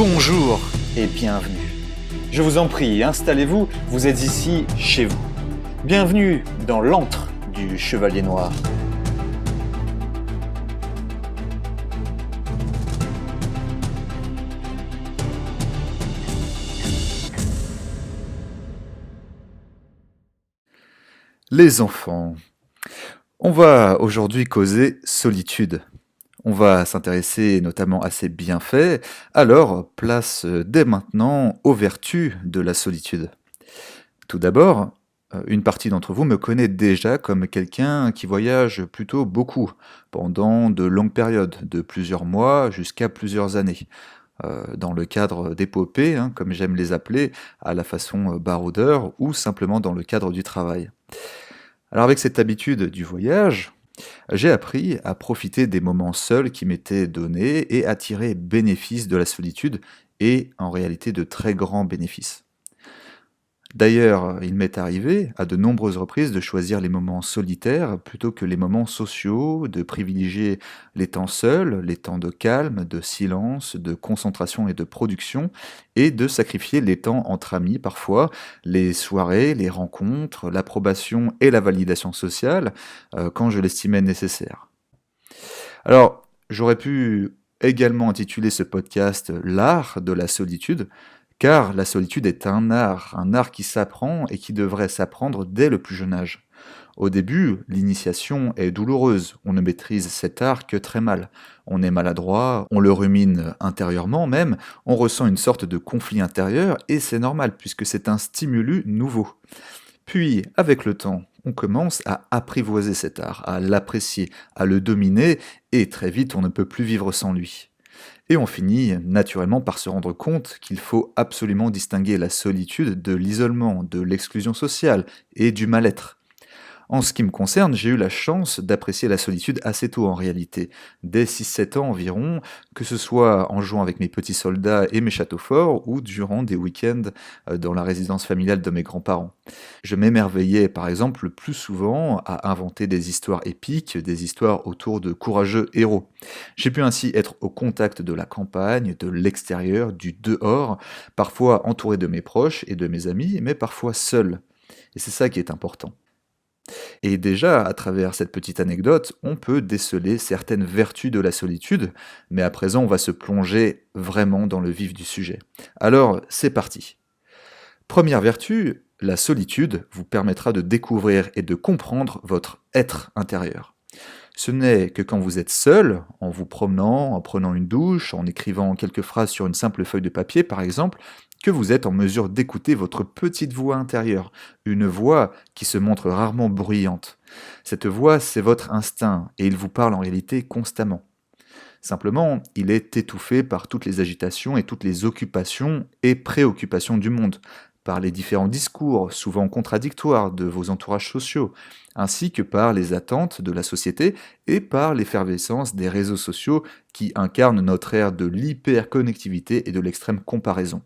Bonjour et bienvenue. Je vous en prie, installez-vous, vous êtes ici chez vous. Bienvenue dans l'antre du Chevalier Noir. Les enfants, on va aujourd'hui causer solitude. On va s'intéresser notamment à ses bienfaits, alors place dès maintenant aux vertus de la solitude. Tout d'abord, une partie d'entre vous me connaît déjà comme quelqu'un qui voyage plutôt beaucoup, pendant de longues périodes, de plusieurs mois jusqu'à plusieurs années, dans le cadre d'épopées, comme j'aime les appeler, à la façon baroudeur, ou simplement dans le cadre du travail. Alors avec cette habitude du voyage, j'ai appris à profiter des moments seuls qui m'étaient donnés et à tirer bénéfice de la solitude, et en réalité de très grands bénéfices. D'ailleurs, il m'est arrivé à de nombreuses reprises de choisir les moments solitaires plutôt que les moments sociaux, de privilégier les temps seuls, les temps de calme, de silence, de concentration et de production, et de sacrifier les temps entre amis parfois, les soirées, les rencontres, l'approbation et la validation sociale, quand je l'estimais nécessaire. Alors, j'aurais pu également intituler ce podcast «L'art de la solitude», car la solitude est un art qui s'apprend et qui devrait s'apprendre dès le plus jeune âge. Au début, l'initiation est douloureuse, on ne maîtrise cet art que très mal. On est maladroit, on le rumine intérieurement même, on ressent une sorte de conflit intérieur, et c'est normal puisque c'est un stimulus nouveau. Puis, avec le temps, on commence à apprivoiser cet art, à l'apprécier, à le dominer, et très vite on ne peut plus vivre sans lui. Et on finit naturellement par se rendre compte qu'il faut absolument distinguer la solitude de l'isolement, de l'exclusion sociale et du mal-être. En ce qui me concerne, j'ai eu la chance d'apprécier la solitude assez tôt en réalité, dès 6-7 ans environ, que ce soit en jouant avec mes petits soldats et mes châteaux forts, ou durant des week-ends dans la résidence familiale de mes grands-parents. Je m'émerveillais par exemple le plus souvent à inventer des histoires épiques, des histoires autour de courageux héros. J'ai pu ainsi être au contact de la campagne, de l'extérieur, du dehors, parfois entouré de mes proches et de mes amis, mais parfois seul. Et c'est ça qui est important. Et déjà, à travers cette petite anecdote, on peut déceler certaines vertus de la solitude, mais à présent on va se plonger vraiment dans le vif du sujet. Alors, c'est parti. Première vertu, la solitude vous permettra de découvrir et de comprendre votre être intérieur. Ce n'est que quand vous êtes seul, en vous promenant, en prenant une douche, en écrivant quelques phrases sur une simple feuille de papier par exemple, que vous êtes en mesure d'écouter votre petite voix intérieure, une voix qui se montre rarement bruyante. Cette voix, c'est votre instinct, et il vous parle en réalité constamment. Simplement, il est étouffé par toutes les agitations et toutes les occupations et préoccupations du monde, par les différents discours, souvent contradictoires, de vos entourages sociaux, ainsi que par les attentes de la société et par l'effervescence des réseaux sociaux qui incarnent notre ère de l'hyperconnectivité et de l'extrême comparaison.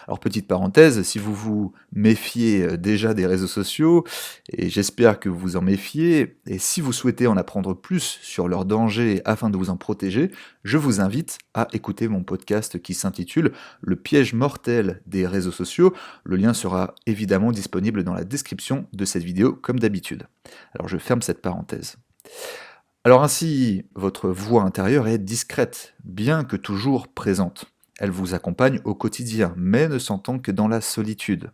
Alors petite parenthèse, si vous vous méfiez déjà des réseaux sociaux, et j'espère que vous vous en méfiez, et si vous souhaitez en apprendre plus sur leurs dangers afin de vous en protéger, je vous invite à écouter mon podcast qui s'intitule «Le piège mortel des réseaux sociaux». Le lien sera évidemment disponible dans la description de cette vidéo comme d'habitude. Alors je ferme cette parenthèse. Alors ainsi, votre voix intérieure est discrète, bien que toujours présente. Elle vous accompagne au quotidien, mais ne s'entend que dans la solitude.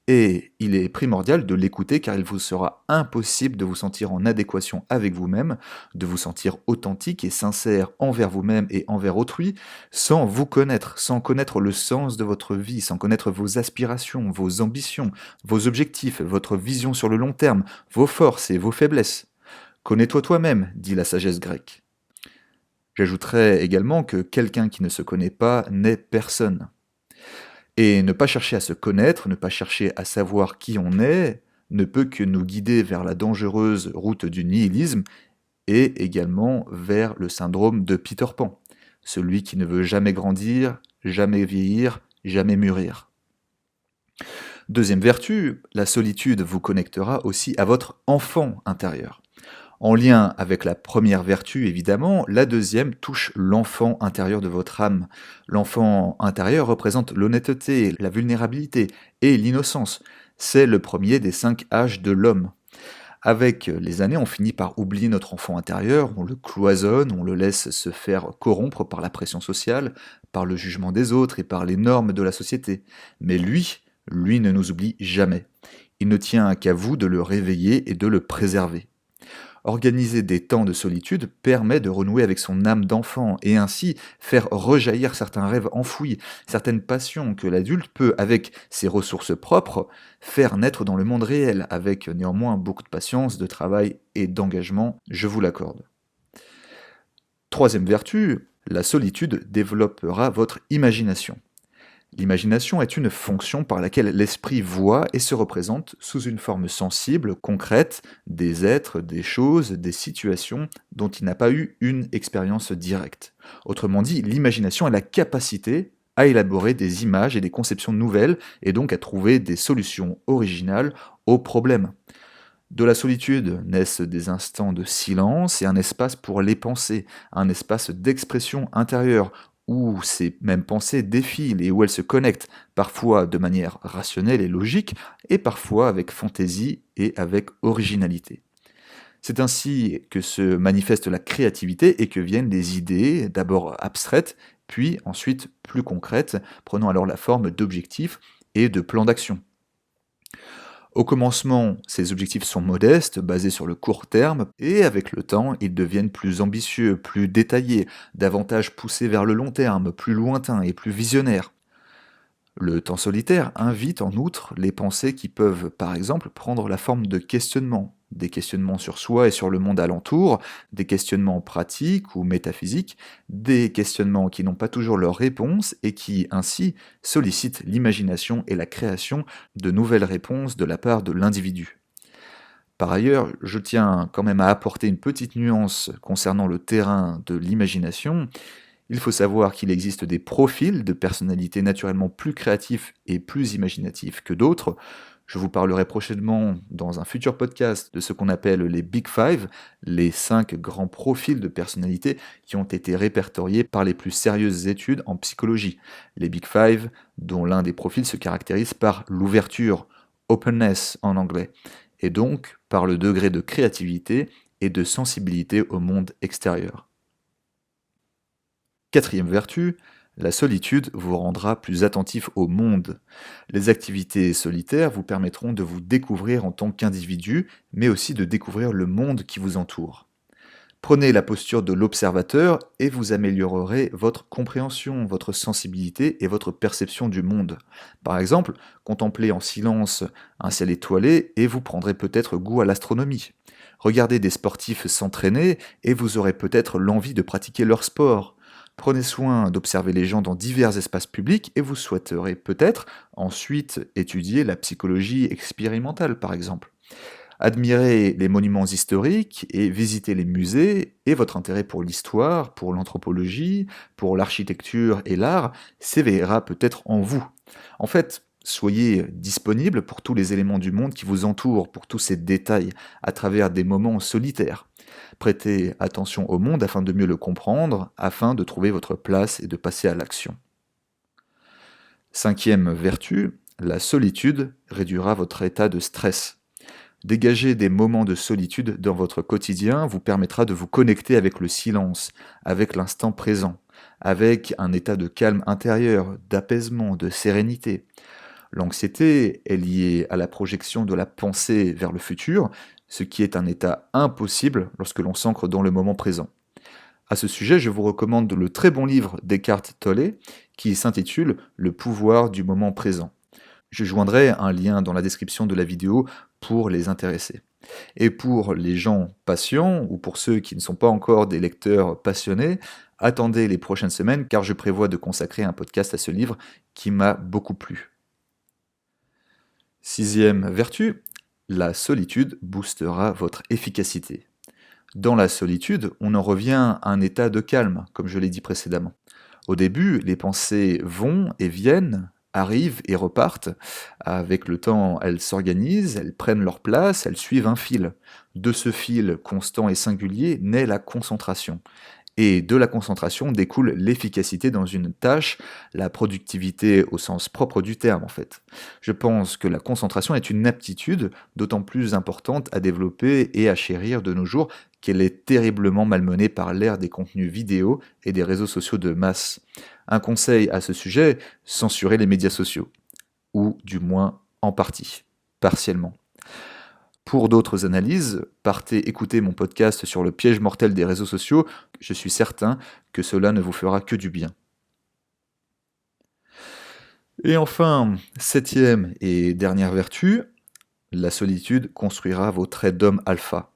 Et il est primordial de l'écouter car il vous sera impossible de vous sentir en adéquation avec vous-même, de vous sentir authentique et sincère envers vous-même et envers autrui, sans vous connaître, sans connaître le sens de votre vie, sans connaître vos aspirations, vos ambitions, vos objectifs, votre vision sur le long terme, vos forces et vos faiblesses. Connais-toi toi-même, dit la sagesse grecque. J'ajouterais également que quelqu'un qui ne se connaît pas n'est personne. Et ne pas chercher à se connaître, ne pas chercher à savoir qui on est, ne peut que nous guider vers la dangereuse route du nihilisme et également vers le syndrome de Peter Pan, celui qui ne veut jamais grandir, jamais vieillir, jamais mûrir. Deuxième vertu, la solitude vous connectera aussi à votre enfant intérieur. En lien avec la première vertu, évidemment, la deuxième touche l'enfant intérieur de votre âme. L'enfant intérieur représente l'honnêteté, la vulnérabilité et l'innocence. C'est le premier des 5 âges de l'homme. Avec les années, on finit par oublier notre enfant intérieur, on le cloisonne, on le laisse se faire corrompre par la pression sociale, par le jugement des autres et par les normes de la société. Mais lui ne nous oublie jamais. Il ne tient qu'à vous de le réveiller et de le préserver. Organiser des temps de solitude permet de renouer avec son âme d'enfant et ainsi faire rejaillir certains rêves enfouis, certaines passions que l'adulte peut, avec ses ressources propres, faire naître dans le monde réel, avec néanmoins beaucoup de patience, de travail et d'engagement, je vous l'accorde. Troisième vertu, la solitude développera votre imagination. L'imagination est une fonction par laquelle l'esprit voit et se représente sous une forme sensible, concrète, des êtres, des choses, des situations dont il n'a pas eu une expérience directe. Autrement dit, l'imagination est la capacité à élaborer des images et des conceptions nouvelles et donc à trouver des solutions originales aux problèmes. De la solitude naissent des instants de silence et un espace pour les pensées, un espace d'expression intérieure, où ces mêmes pensées défilent et où elles se connectent, parfois de manière rationnelle et logique, et parfois avec fantaisie et avec originalité. C'est ainsi que se manifeste la créativité et que viennent des idées, d'abord abstraites, puis ensuite plus concrètes, prenant alors la forme d'objectifs et de plans d'action. Au commencement, ces objectifs sont modestes, basés sur le court terme, et avec le temps, ils deviennent plus ambitieux, plus détaillés, davantage poussés vers le long terme, plus lointains et plus visionnaires. Le temps solitaire invite en outre les pensées qui peuvent, par exemple, prendre la forme de questionnements, des questionnements sur soi et sur le monde alentour, des questionnements pratiques ou métaphysiques, des questionnements qui n'ont pas toujours leur réponse et qui, ainsi, sollicitent l'imagination et la création de nouvelles réponses de la part de l'individu. Par ailleurs, je tiens quand même à apporter une petite nuance concernant le terrain de l'imagination. Il faut savoir qu'il existe des profils de personnalités naturellement plus créatifs et plus imaginatifs que d'autres. Je vous parlerai prochainement dans un futur podcast de ce qu'on appelle les Big Five, les 5 grands profils de personnalité qui ont été répertoriés par les plus sérieuses études en psychologie. Les Big Five, dont l'un des profils se caractérise par l'ouverture, openness en anglais, et donc par le degré de créativité et de sensibilité au monde extérieur. Quatrième vertu, la solitude vous rendra plus attentif au monde. Les activités solitaires vous permettront de vous découvrir en tant qu'individu, mais aussi de découvrir le monde qui vous entoure. Prenez la posture de l'observateur et vous améliorerez votre compréhension, votre sensibilité et votre perception du monde. Par exemple, contemplez en silence un ciel étoilé et vous prendrez peut-être goût à l'astronomie. Regardez des sportifs s'entraîner et vous aurez peut-être l'envie de pratiquer leur sport. Prenez soin d'observer les gens dans divers espaces publics et vous souhaiterez peut-être ensuite étudier la psychologie expérimentale, par exemple. Admirez les monuments historiques et visitez les musées, et votre intérêt pour l'histoire, pour l'anthropologie, pour l'architecture et l'art s'éveillera peut-être en vous. En fait, soyez disponible pour tous les éléments du monde qui vous entourent, pour tous ces détails, à travers des moments solitaires. Prêtez attention au monde afin de mieux le comprendre, afin de trouver votre place et de passer à l'action. Cinquième vertu, la solitude réduira votre état de stress. Dégager des moments de solitude dans votre quotidien vous permettra de vous connecter avec le silence, avec l'instant présent, avec un état de calme intérieur, d'apaisement, de sérénité. L'anxiété est liée à la projection de la pensée vers le futur, ce qui est un état impossible lorsque l'on s'ancre dans le moment présent. À ce sujet, je vous recommande le très bon livre d'Eckhart Tolle qui s'intitule Le pouvoir du moment présent. Je joindrai un lien dans la description de la vidéo pour les intéressés. Et pour les gens patients, ou pour ceux qui ne sont pas encore des lecteurs passionnés, attendez les prochaines semaines car je prévois de consacrer un podcast à ce livre qui m'a beaucoup plu. Sixième vertu, la solitude boostera votre efficacité. Dans la solitude, on en revient à un état de calme, comme je l'ai dit précédemment. Au début, les pensées vont et viennent, arrivent et repartent. Avec le temps, elles s'organisent, elles prennent leur place, elles suivent un fil. De ce fil constant et singulier naît la concentration. Et de la concentration découle l'efficacité dans une tâche, la productivité au sens propre du terme en fait. Je pense que la concentration est une aptitude d'autant plus importante à développer et à chérir de nos jours qu'elle est terriblement malmenée par l'ère des contenus vidéo et des réseaux sociaux de masse. Un conseil à ce sujet, censurez les médias sociaux. Ou du moins en partie, partiellement. Pour d'autres analyses, partez écouter mon podcast sur le piège mortel des réseaux sociaux, je suis certain que cela ne vous fera que du bien. Et enfin, septième et dernière vertu, la solitude construira vos traits d'homme alpha.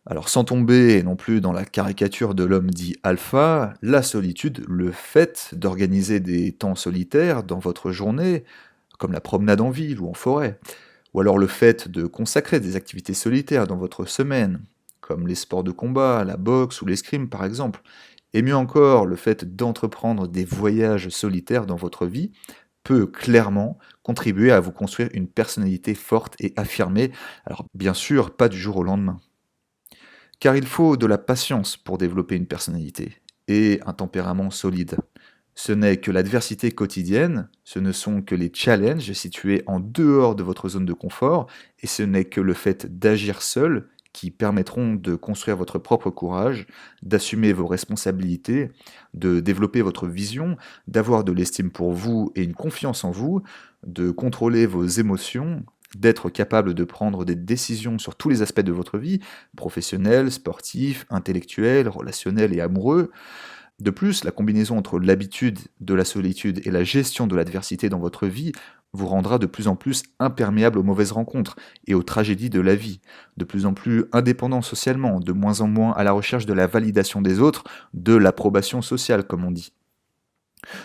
Alors sans tomber non plus dans la caricature de l'homme dit alpha, la solitude, le fait d'organiser des temps solitaires dans votre journée, comme la promenade en ville ou en forêt, ou alors le fait de consacrer des activités solitaires dans votre semaine, comme les sports de combat, la boxe ou l'escrime par exemple, et mieux encore le fait d'entreprendre des voyages solitaires dans votre vie, peut clairement contribuer à vous construire une personnalité forte et affirmée, alors bien sûr pas du jour au lendemain. Car il faut de la patience pour développer une personnalité, et un tempérament solide. Ce n'est que l'adversité quotidienne, ce ne sont que les challenges situés en dehors de votre zone de confort, et ce n'est que le fait d'agir seul qui permettront de construire votre propre courage, d'assumer vos responsabilités, de développer votre vision, d'avoir de l'estime pour vous et une confiance en vous, de contrôler vos émotions, d'être capable de prendre des décisions sur tous les aspects de votre vie, professionnel, sportif, intellectuel, relationnel et amoureux. De plus, la combinaison entre l'habitude de la solitude et la gestion de l'adversité dans votre vie vous rendra de plus en plus imperméable aux mauvaises rencontres et aux tragédies de la vie, de plus en plus indépendant socialement, de moins en moins à la recherche de la validation des autres, de l'approbation sociale comme on dit.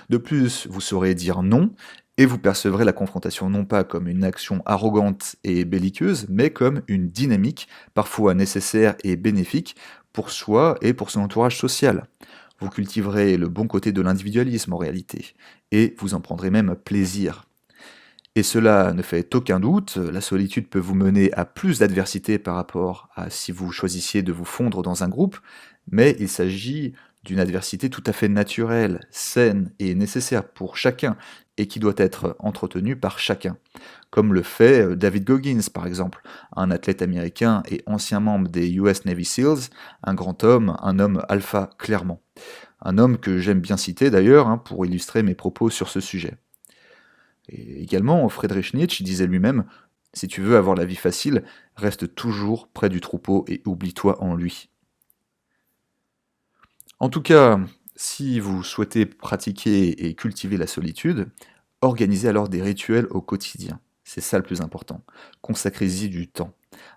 De plus, vous saurez dire non, et vous percevrez la confrontation non pas comme une action arrogante et belliqueuse, mais comme une dynamique, parfois nécessaire et bénéfique, pour soi et pour son entourage social. Vous cultiverez le bon côté de l'individualisme en réalité, et vous en prendrez même plaisir. Et cela ne fait aucun doute, la solitude peut vous mener à plus d'adversité par rapport à si vous choisissiez de vous fondre dans un groupe, mais il s'agit d'une adversité tout à fait naturelle, saine et nécessaire pour chacun, et qui doit être entretenue par chacun. Comme le fait David Goggins, par exemple, un athlète américain et ancien membre des US Navy SEALs, un grand homme, un homme alpha, clairement. Un homme que j'aime bien citer d'ailleurs, pour illustrer mes propos sur ce sujet. Et également, Friedrich Nietzsche disait lui-même « Si tu veux avoir la vie facile, reste toujours près du troupeau et oublie-toi en lui ». En tout cas, si vous souhaitez pratiquer et cultiver la solitude, organisez alors des rituels au quotidien. C'est ça le plus important. Consacrez-y du temps.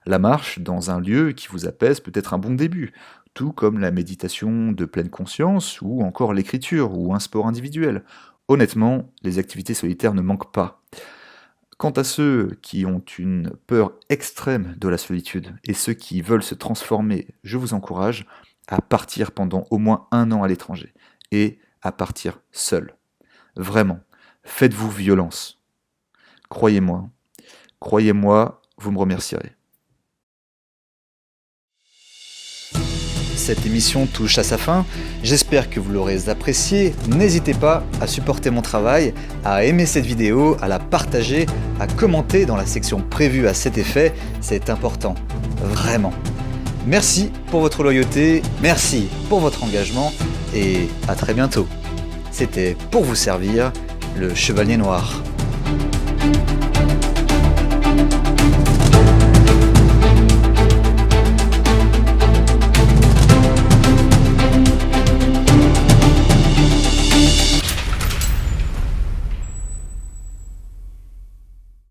La marche dans un lieu qui vous apaise peut être un bon début, tout comme la méditation de pleine conscience ou encore l'écriture ou un sport individuel. Honnêtement, les activités solitaires ne manquent pas. Quant à ceux qui ont une peur extrême de la solitude et ceux qui veulent se transformer, je vous encourage à partir pendant au moins 1 an à l'étranger et à partir seul. Vraiment, faites-vous violence. Croyez-moi, vous me remercierez. Cette émission touche à sa fin, j'espère que vous l'aurez appréciée. N'hésitez pas à supporter mon travail, à aimer cette vidéo, à la partager, à commenter dans la section prévue à cet effet, c'est important, vraiment. Merci pour votre loyauté, merci pour votre engagement et à très bientôt. C'était pour vous servir, le Chevalier Noir.